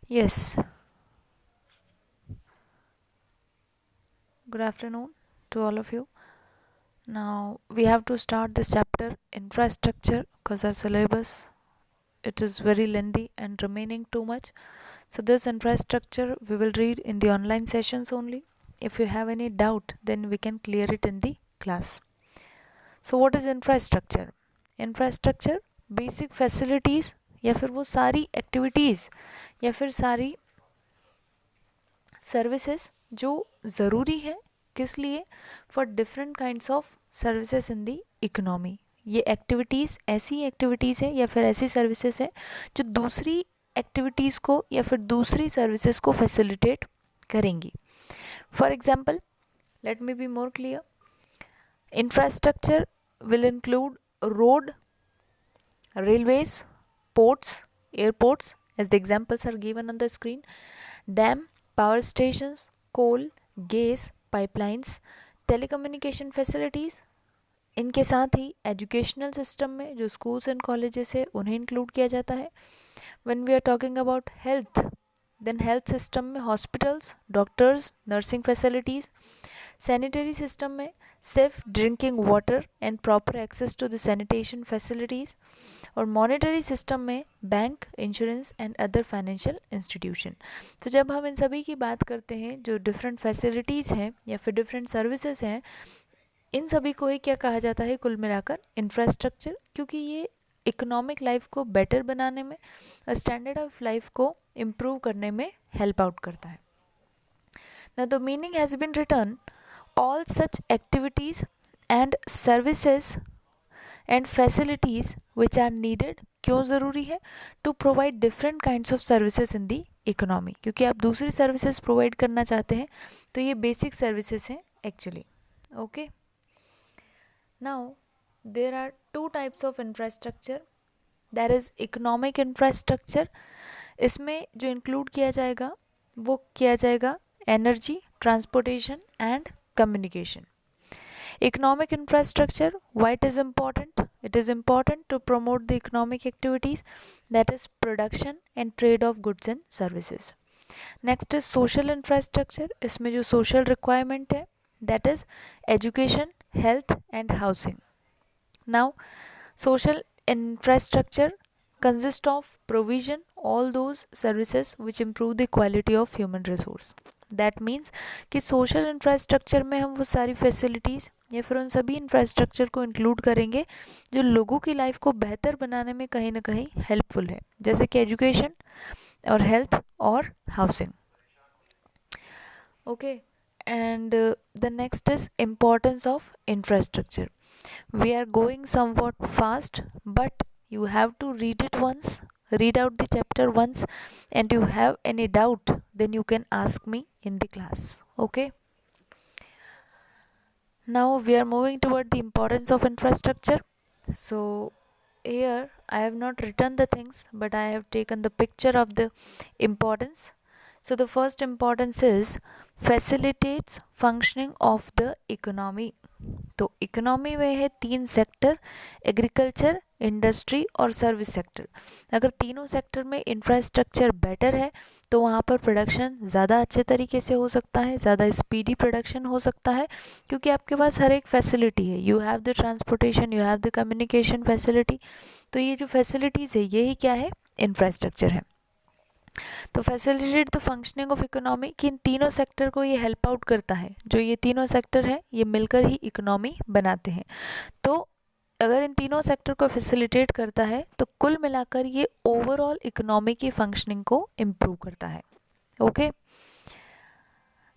Yes, good afternoon to all of you. Now we have to start this chapter infrastructure because our syllabus it is very lengthy and remaining too much. So this infrastructure we will read in the online sessions only. If you have any doubt then we can clear it in the class. So what is infrastructure? Infrastructure basic facilities या फिर वो सारी activities या फिर सारी services जो ज़रूरी है किस लिए for different kinds of services in the economy. ये एक्टिविटीज़ ऐसी एक्टिविटीज़ है या फिर ऐसी सर्विसेज है जो दूसरी एक्टिविटीज़ को या फिर दूसरी सर्विसेज को फैसिलिटेट करेंगी. For example, let me be more clear. Infrastructure will include road, railways, ports, airports, as the examples are given on the screen, dam, power stations, coal, gas, pipelines, telecommunication facilities. इनके साथ ही educational system में जो schools and colleges है उन्हें include किया जाता है. When we are talking about health, then health system में hospitals, doctors, nursing facilities. Sanitary system में safe drinking water and proper access to the sanitation facilities. और मॉनेटरी सिस्टम में bank, insurance and other financial institution. तो जब हम इन सभी की बात करते हैं जो डिफरेंट फैसिलिटीज़ हैं या फिर डिफरेंट सर्विसेज हैं, इन सभी को ही क्या कहा जाता है कुल मिलाकर इंफ्रास्ट्रक्चर, क्योंकि ये इकोनॉमिक लाइफ को बेटर बनाने में, स्टैंडर्ड ऑफ लाइफ को इम्प्रूव करने में हेल्प आउट करता है. Now the meaning has been written, all such activities and services and facilities which are needed. क्यों ज़रूरी है? To provide different kinds of services in the economy. क्योंकि आप दूसरी सर्विसेज प्रोवाइड करना चाहते हैं तो ये बेसिक सर्विसेज हैं actually. Okay, now there are two types of infrastructure. That is economic infrastructure. इसमें जो इंक्लूड किया जाएगा वो किया जाएगा energy, transportation and communication. Economic infrastructure, why it is important? It is important to promote the economic activities, that is production and trade of goods and services. Next is social infrastructure. इसमें जो social requirement है that is education, health and housing. Now social infrastructure consists of provision all those services which improve the quality of human resource. That means कि social infrastructure में हम वो सारी facilities या फिर उन सभी इंफ्रास्ट्रक्चर को इंक्लूड करेंगे जो लोगों की लाइफ को बेहतर बनाने में कहीं ना कहीं हेल्पफुल है, जैसे कि एजुकेशन और हेल्थ और housing. Okay, and the next is importance of infrastructure. We are going somewhat fast but you have to read it once, read out the chapter once, and you have any doubt then you can ask me in the class. Okay, now we are moving toward the importance of infrastructure. So here I have not written the things but I have taken the picture of the importance. So the first importance is facilitates functioning of the economy. तो economy में है तीन sector, agriculture, industry और service sector. अगर तीनों sector में infrastructure better है तो वहाँ पर प्रोडक्शन ज़्यादा अच्छे तरीके से हो सकता है, ज़्यादा स्पीडी प्रोडक्शन हो सकता है, क्योंकि आपके पास हर एक फैसिलिटी है. You have the transportation, you have the communication facility. तो ये जो फैसिलिटीज़ है यही क्या है? इंफ्रास्ट्रक्चर है. तो facilitate the functioning of economy, कि इन तीनों सेक्टर को ये हेल्प आउट करता है. जो ये तीनों सेक्टर हैं ये मिलकर ही इकोनॉमी बनाते हैं. तो अगर इन तीनों सेक्टर को फैसिलिटेट करता है तो कुल मिलाकर ये ओवरऑल इकोनॉमी की फंक्शनिंग को इम्प्रूव करता है. Okay,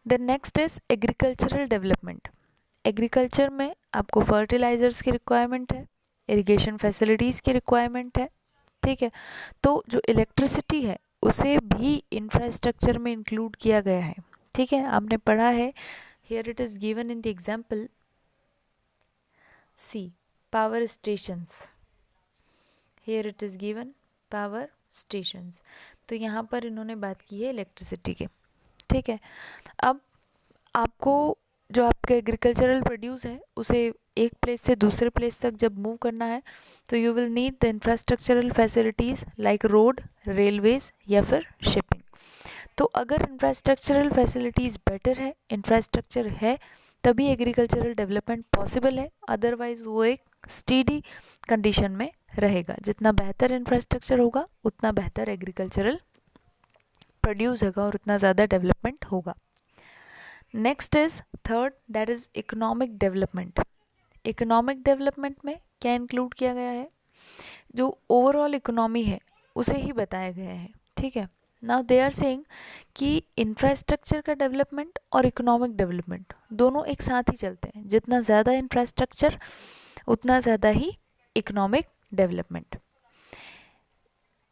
the next is agricultural development. Agriculture में आपको फर्टिलाइजर्स की रिक्वायरमेंट है, इरिगेशन फैसिलिटीज़ की रिक्वायरमेंट है. ठीक है, तो जो इलेक्ट्रिसिटी है उसे भी इंफ्रास्ट्रक्चर में इंक्लूड किया गया है. ठीक है, आपने पढ़ा है, here it is given in the example, see power stations. Here it is given power stations. तो यहाँ पर इन्होंने बात की है इलेक्ट्रिसिटी की. ठीक है, अब आपको जो आपका एग्रीकल्चरल प्रोड्यूस है उसे एक प्लेस से दूसरे प्लेस तक जब मूव करना है तो you will need the infrastructural facilities like road, railways या फिर शिपिंग. तो अगर इंफ्रास्ट्रक्चरल फैसिलिटीज़ बेटर है, इंफ्रास्ट्रक्चर है, तभी एग्रीकल्चरल डेवलपमेंट पॉसिबल है, अदरवाइज वो एक स्टीडी कंडीशन में रहेगा। जितना बेहतर इंफ्रास्ट्रक्चर होगा उतना बेहतर एग्रीकल्चरल प्रोड्यूस होगा और उतना ज़्यादा डेवलपमेंट होगा। Next is third, that is economic development. Economic development में क्या इंक्लूड किया गया है, जो ओवरऑल इकोनॉमी है उसे ही बताया गया है, ठीक है। नाउ दे आर सेइंग कि इंफ्रास्ट्रक्चर का डेवलपमेंट और इकोनॉमिक डेवलपमेंट दोनों एक साथ ही चलते हैं। जितना ज़्यादा इंफ्रास्ट्रक्चर उतना ज़्यादा ही economic development.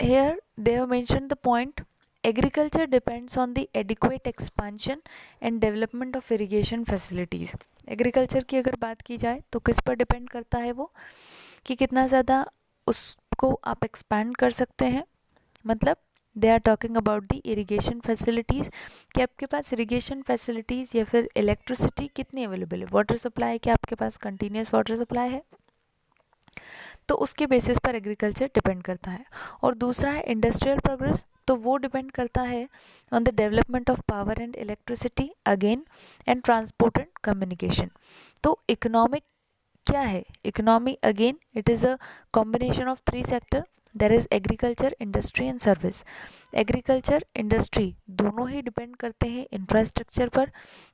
Here they have mentioned the point, agriculture depends on the adequate expansion and development of irrigation facilities. Agriculture की अगर बात की जाए तो किस पर डिपेंड करता है वो, कि कितना ज़्यादा उसको आप एक्सपैंड कर सकते हैं। मतलब they are talking about the irrigation facilities, कि आपके पास इरिगेशन फैसिलिटीज़ या फिर इलेक्ट्रिसिटी कितनी अवेलेबल है, वाटर सप्लाई क्या आपके पास कंटिन्यूस वाटर सप्लाई है, तो उसके बेसिस पर एग्रीकल्चर डिपेंड करता है। और दूसरा है इंडस्ट्रियल प्रोग्रेस, तो वो डिपेंड करता है on the development of power and electricity again and transport and communication. तो इकोनॉमिक क्या है, economy again it is a combination of 3 sector, there is agriculture, industry and service. Agriculture industry दोनों ही depend करते हैं infrastructure पर,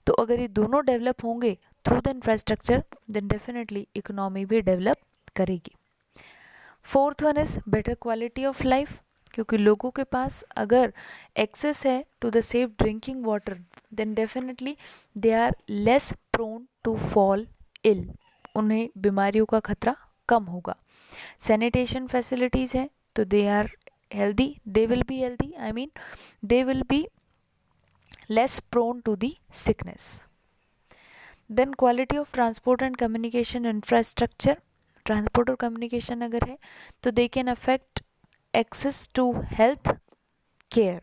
तो अगर ये दोनों डेवलप होंगे through the infrastructure then definitely economy भी डेवलप करेगी। Fourth one is better quality of life, क्योंकि लोगों के पास अगर एक्सेस है to the safe drinking water then definitely they are less prone to fall ill, उन्हें बीमारियों का खतरा कम होगा। सैनिटेशन फैसिलिटीज़ हैं तो they are healthy, they will be healthy, I mean they will be less prone to the sickness. Then quality of transport and communication infrastructure, transport और communication अगर है तो they can affect access to health care,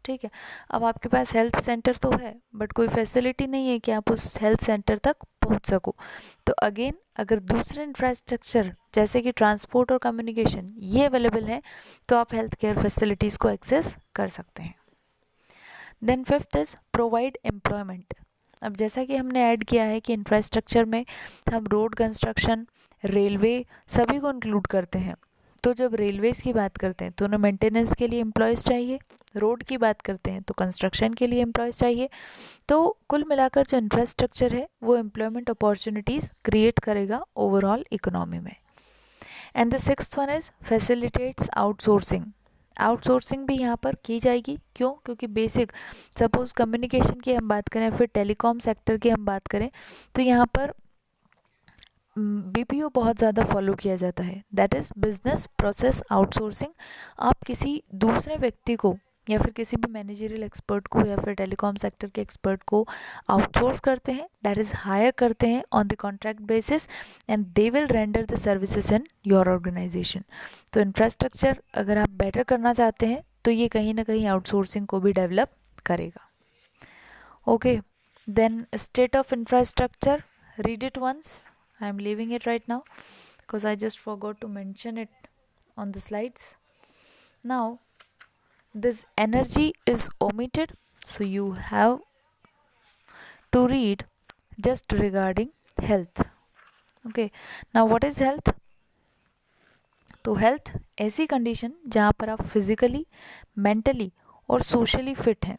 ठीक है। अब आपके पास health centre तो है बट कोई फैसिलिटी नहीं है कि आप उस हेल्थ सेंटर तक पहुंच सको, तो अगेन अगर दूसरे इंफ्रास्ट्रक्चर जैसे कि ट्रांसपोर्ट और कम्युनिकेशन ये अवेलेबल है तो आप हेल्थ केयर फैसिलिटीज़ को एक्सेस कर सकते हैं। Then fifth is provide employment. अब जैसा कि हमने ऐड किया है कि इंफ्रास्ट्रक्चर में हम रोड कंस्ट्रक्शन, रेलवे सभी को इंक्लूड करते हैं, तो जब रेलवेज़ की बात करते हैं तो उन्हें मेंटेनेंस के लिए एम्प्लॉयज़ चाहिए, रोड की बात करते हैं तो कंस्ट्रक्शन के लिए एम्प्लॉयज़ चाहिए। तो कुल मिलाकर जो इंफ्रास्ट्रक्चर है वो एम्प्लॉयमेंट अपॉर्चुनिटीज़ क्रिएट करेगा ओवरऑल इकोनॉमी में। And the sixth one is facilitates outsourcing. Outsourcing भी यहाँ पर की जाएगी, क्यों, क्योंकि बेसिक सपोज कम्युनिकेशन की हम बात करें फिर टेलीकॉम सेक्टर की हम बात करें तो यहाँ पर बीपीओ बहुत ज़्यादा फॉलो किया जाता है, that is business process outsourcing. आप किसी दूसरे व्यक्ति को या फिर किसी भी मैनेजरियल एक्सपर्ट को या फिर टेलीकॉम सेक्टर के एक्सपर्ट को आउटसोर्स करते हैं, दैट इज़ हायर करते हैं on the contract basis and they will render the services in your organisation. तो इंफ्रास्ट्रक्चर अगर आप बेटर करना चाहते हैं तो ये कहीं ना कहीं आउटसोर्सिंग को भी डेवलप करेगा। Okay, then state of infrastructure, read it once. I am leaving it right now because I just forgot to mention it on the slides. Now this energy is omitted, so you have to read just regarding health. Okay, now what is health? तो health ऐसी condition जहाँ पर आप physically, mentally और socially fit हैं,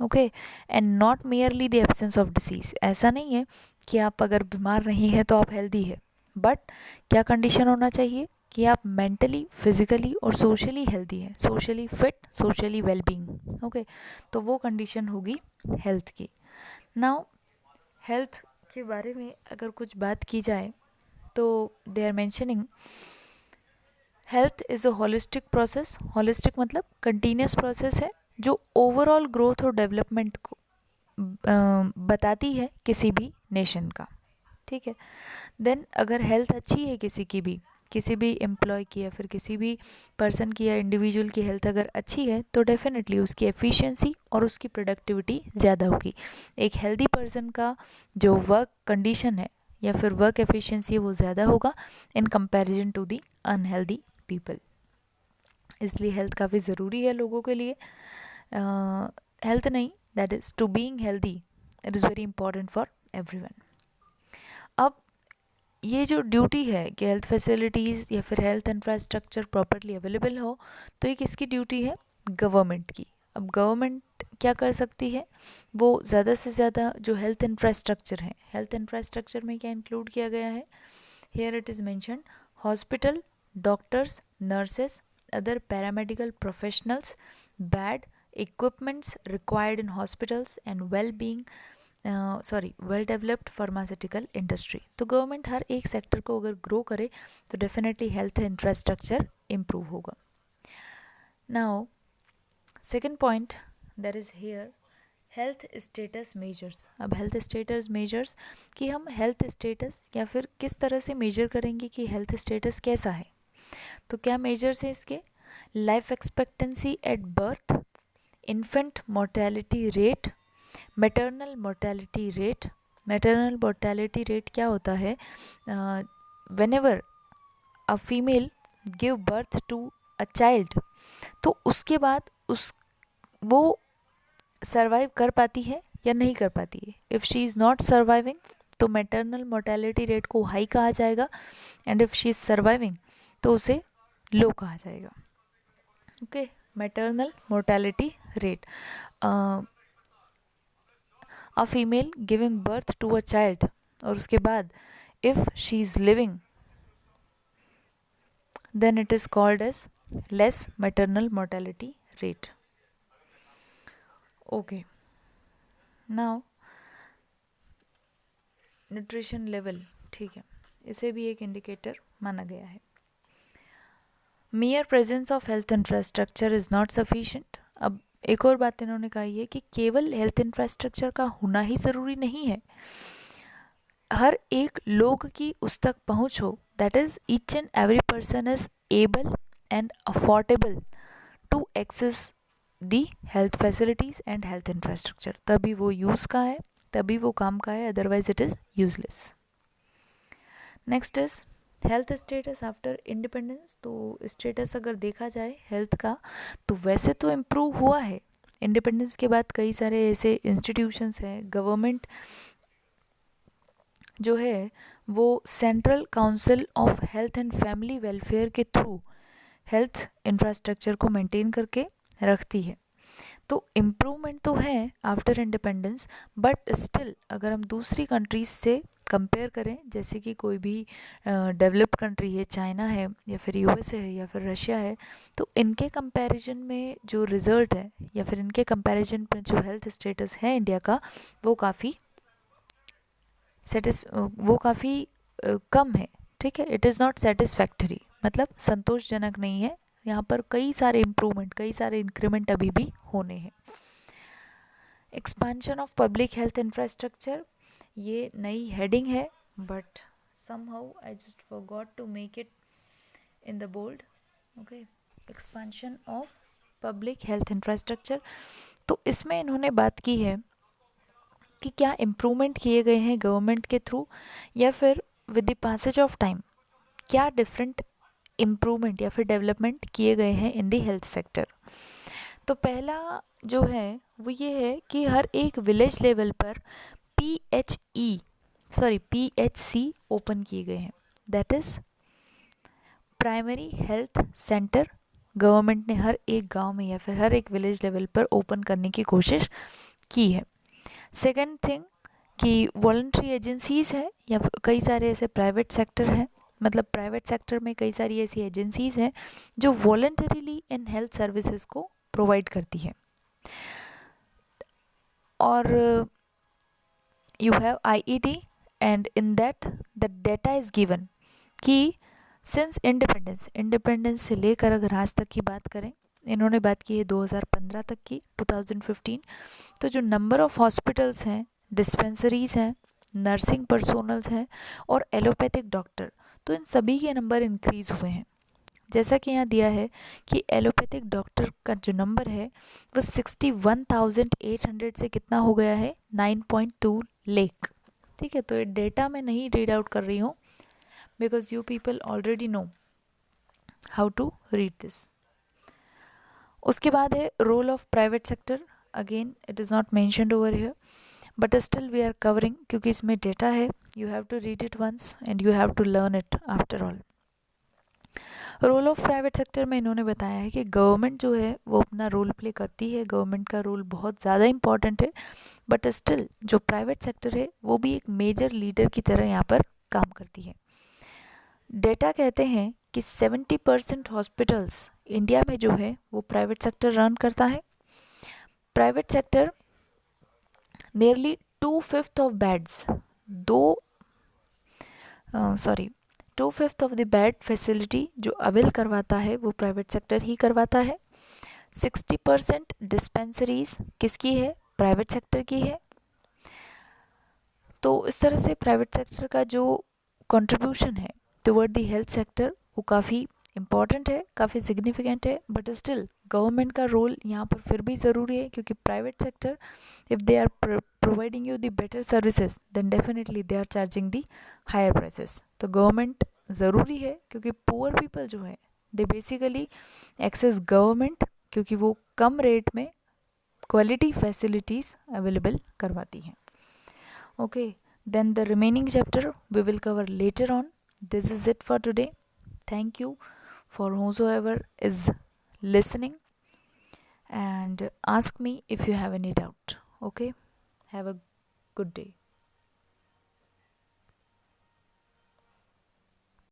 okay, and not merely the absence of disease. ऐसा नहीं है कि आप अगर बीमार नहीं है तो आप हेल्दी है, बट क्या कंडीशन होना चाहिए कि आप मेंटली, फिजिकली और सोशली हेल्दी हैं, socially fit, socially wellbeing, okay, तो वो कंडीशन होगी हेल्थ की। नाउ हेल्थ के बारे में अगर कुछ बात की जाए तो they are mentioning health is a holistic process. Holistic मतलब कंटिन्यूस प्रोसेस है जो ओवरऑल ग्रोथ और डेवलपमेंट को बताती है किसी भी नेशन का, ठीक है। देन अगर हेल्थ अच्छी है किसी भी एम्प्लॉय की या फिर किसी भी पर्सन की या इंडिविजुअल की हेल्थ अगर अच्छी है तो डेफिनेटली उसकी एफिशिएंसी और उसकी प्रोडक्टिविटी ज़्यादा होगी। एक हेल्दी पर्सन का जो वर्क कंडीशन है या फिर वर्क एफिशिएंसी वो ज़्यादा होगा in comparison to the unhealthy people. इसलिए हेल्थ काफ़ी ज़रूरी है लोगों के लिए। हेल्थ नहीं, that is to being healthy, it is very important for everyone. अब ये जो ड्यूटी है कि हेल्थ फैसिलिटीज़ या फिर हेल्थ इंफ्रास्ट्रक्चर प्रॉपरली अवेलेबल हो, तो ये किसकी ड्यूटी है? गवर्नमेंट की। अब गवर्नमेंट क्या कर सकती है? वो ज़्यादा से ज़्यादा जो हेल्थ इंफ्रास्ट्रक्चर है, हेल्थ इंफ्रास्ट्रक्चर में क्या इंक्लूड किया गया है? Here it is mention hospital, doctors, nurses, other paramedical professionals, bed, equipments required in hospitals and well developed pharmaceutical industry. तो गवर्नमेंट हर एक सेक्टर को अगर ग्रो करे तो डेफिनेटली हेल्थ इंफ्रास्ट्रक्चर इम्प्रूव होगा। Now second point that is here health status measures. अब health status measures कि हम हेल्थ स्टेटस या फिर किस तरह से मेजर करेंगे कि हेल्थ स्टेटस कैसा है। तो क्या मेजर्स है इसके? Life expectancy at birth, infant mortality rate, maternal mortality rate. Maternal mortality rate क्या होता है? Whenever a female give birth to a child, तो उसके बाद वो सर्वाइव कर पाती है या नहीं कर पाती है। If she is not surviving तो मैटरनल मोर्टेलिटी रेट को हाई कहा जाएगा, and if she is surviving तो उसे लो कहा जाएगा। Okay, maternal mortality rate. A female giving birth to a child, और उसके बाद if she is living then it is called as less maternal mortality rate. Okay, now nutrition level, ठीक है, इसे भी एक इंडिकेटर माना गया है। Mere presence of health infrastructure is not sufficient. अब एक और बात इन्होंने कही है कि केवल हेल्थ इंफ्रास्ट्रक्चर का होना ही ज़रूरी नहीं है, हर एक लोग की उस तक पहुँच हो, that is each and every person is able and affordable to access the health facilities and health infrastructure, तभी वो यूज़ का है, तभी वो काम का है, otherwise it is useless. Next is health status after independence. तो स्टेटस अगर देखा जाए हेल्थ का तो वैसे तो इम्प्रूव हुआ है इंडिपेंडेंस के बाद। कई सारे ऐसे इंस्टीट्यूशंस हैं, गवर्नमेंट जो है वो central council of health and family welfare के थ्रू हेल्थ इंफ्रास्ट्रक्चर को मेंटेन करके रखती है। तो इम्प्रूवमेंट तो है आफ्टर इंडिपेंडेंस, बट स्टिल अगर हम दूसरी कंट्रीज से कंपेयर करें, जैसे कि कोई भी डेवलप्ड कंट्री है, चाइना है या फिर यूएसए है या फिर रशिया है, तो इनके कंपैरिजन में जो रिज़ल्ट है या फिर इनके कंपैरिजन में जो हेल्थ स्टेटस है इंडिया का वो काफ़ी कम है। ठीक है, इट इज़ नॉट सेटिस्फैक्टरी, मतलब संतोषजनक नहीं है। यहाँ पर कई सारे इम्प्रूवमेंट, कई सारे इंक्रीमेंट अभी भी होने हैं। Expansion of public health infrastructure, ये नई हेडिंग है, but somehow I just forgot to make it in the bold. Okay, expansion of public health infrastructure। तो इसमें इन्होंने बात की है कि क्या इम्प्रूवमेंट किए गए हैं गवर्नमेंट के थ्रू, या फिर with the passage of time क्या डिफरेंट इम्प्रूवमेंट या फिर डेवलपमेंट किए गए हैं इन दी हेल्थ सेक्टर। तो पहला जो है वो ये है कि हर एक विलेज लेवल पर PHC ओपन किए गए हैं, that is primary health centre. Government ने हर एक गांव में या फिर हर एक विलेज लेवल पर ओपन करने की कोशिश की है। सेकेंड थिंग कि वॉलंटरी एजेंसीज़ हैं या कई सारे ऐसे प्राइवेट सेक्टर हैं, मतलब प्राइवेट सेक्टर में कई सारी ऐसी एजेंसीज़ हैं जो वॉलंटरीली इन हेल्थ सर्विसेज को प्रोवाइड करती है। और you have IED and in that the data is given कि सिंस इंडिपेंडेंस से लेकर अगर आज तक की बात करें, इन्होंने बात की है 2015 तक की, 2015, तो जो नंबर ऑफ हॉस्पिटल्स हैं, डिस्पेंसरीज़ हैं, नर्सिंग पर्सोनल्स हैं और एलोपैथिक डॉक्टर, तो इन सभी के नंबर इंक्रीज़ हुए हैं। जैसा कि यहाँ दिया है कि एलोपैथिक डॉक्टर का जो नंबर है वो 61,800 से कितना हो गया है, 9.2 लाख। ठीक है, तो ये डेटा मैं नहीं रीड आउट कर रही हूँ, because you people already know how to read this. उसके बाद है role of private sector. Again it is not mentioned over here, but still we are covering, क्योंकि इसमें डेटा है. You have to read it once and you have to learn it after all. Role of private sector में इन्होंने बताया है कि government जो है वो अपना रोल प्ले करती है, गवर्नमेंट का रोल बहुत ज़्यादा इंपॉर्टेंट है, बट स्टिल जो प्राइवेट सेक्टर है वो भी एक मेजर लीडर की तरह यहाँ पर काम करती है. डेटा कहते हैं कि 70% हॉस्पिटल्स इंडिया में जो है वो प्राइवेट सेक्टर रन करता है. Private sector nearly 2/5 of beds, 2/5 of the bed facility जो अवेल करवाता है वो प्राइवेट सेक्टर ही करवाता है. 60% डिस्पेंसरीज किसकी है? प्राइवेट सेक्टर की है. तो इस तरह से प्राइवेट सेक्टर का जो कंट्रीब्यूशन है टुवर्ड द हेल्थ सेक्टर वो काफ़ी इम्पॉर्टेंट है, काफ़ी सिग्निफिकेंट है, बट स्टिल गवर्नमेंट का रोल यहाँ पर फिर भी ज़रूरी है, क्योंकि private sector if they are providing you the better services then definitely they are charging the higher prices. तो गवर्नमेंट ज़रूरी है, क्योंकि पुअर पीपल जो है दे बेसिकली एक्सेस गवर्नमेंट, क्योंकि वो कम रेट में क्वालिटी फैसिलिटीज़ अवेलेबल करवाती हैं. Okay, then the remaining chapter we will cover later on. This is it for today. Thank you for whosoever is listening, and ask me if you have any doubt. Okay, have a good day.